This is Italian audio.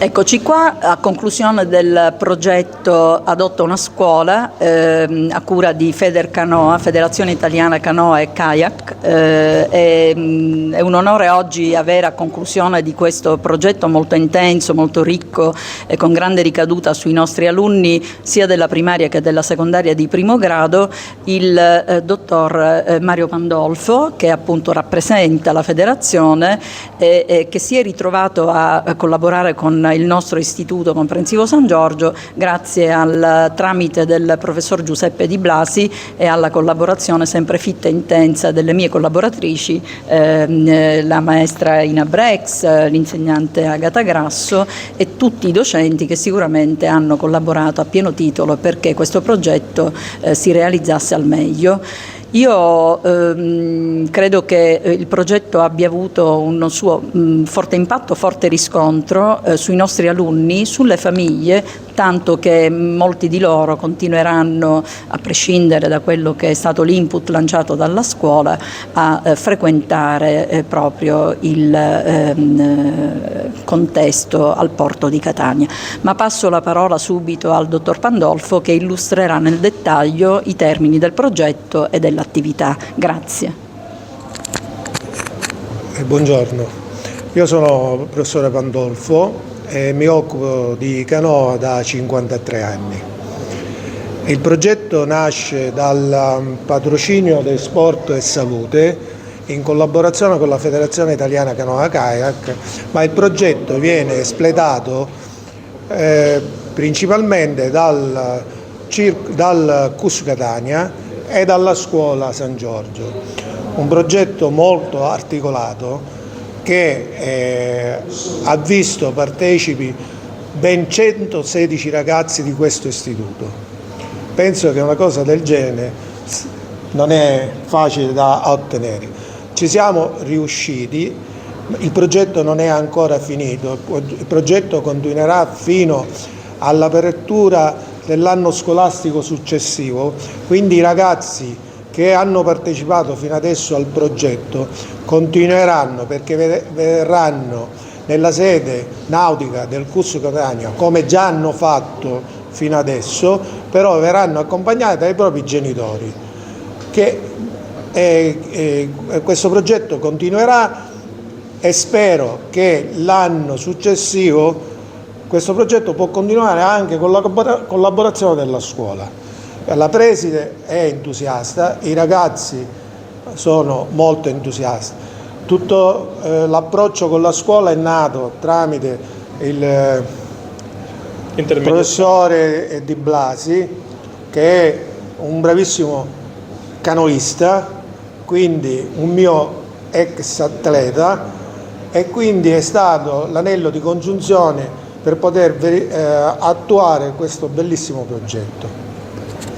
Eccoci qua, a conclusione del progetto Adotta una scuola a cura di Federcanoa, Federazione Italiana Canoa e Kayak. È un onore oggi avere a conclusione di questo progetto molto intenso, molto ricco e con grande ricaduta sui nostri alunni sia della primaria che della secondaria di primo grado il dottor Mario Pandolfo, che appunto rappresenta la federazione e che si è ritrovato a collaborare con il nostro Istituto Comprensivo San Giorgio grazie al tramite del professor Giuseppe Di Blasi e alla collaborazione sempre fitta e intensa delle mie collaboratrici, la maestra Ina Brex, l'insegnante Agata Grasso e tutti i docenti che sicuramente hanno collaborato a pieno titolo perché questo progetto si realizzasse al meglio. Io credo che il progetto abbia avuto un suo forte impatto, forte riscontro sui nostri alunni, sulle famiglie, tanto che molti di loro continueranno, a prescindere da quello che è stato l'input lanciato dalla scuola, a frequentare proprio il contesto al porto di Catania. Ma passo la parola subito al dottor Pandolfo che illustrerà nel dettaglio i termini del progetto e dell'attività. Grazie. Buongiorno, io sono il professore Pandolfo e mi occupo di canoa da 53 anni. Il progetto nasce dal patrocinio del Sport e Salute in collaborazione con la Federazione Italiana Canoa Kayak, ma il progetto viene espletato principalmente dal CUS Catania e dalla scuola San Giorgio. Un progetto molto articolato che ha visto partecipi ben 116 ragazzi di questo istituto. Penso che una cosa del genere non è facile da ottenere. Ci siamo riusciti, il progetto non è ancora finito, il progetto continuerà fino all'apertura dell'anno scolastico successivo, quindi i ragazzi che hanno partecipato fino adesso al progetto continueranno perché verranno nella sede nautica del CUS Catania come già hanno fatto fino adesso, però verranno accompagnati dai propri genitori. Questo progetto continuerà e spero che l'anno successivo questo progetto può continuare anche con la collaborazione della scuola. La preside è entusiasta, i ragazzi sono molto entusiasti. Tutto l'approccio con la scuola è nato tramite il professore Di Blasi, che è un bravissimo canoista, quindi un mio ex atleta, e quindi è stato l'anello di congiunzione per poter attuare questo bellissimo progetto.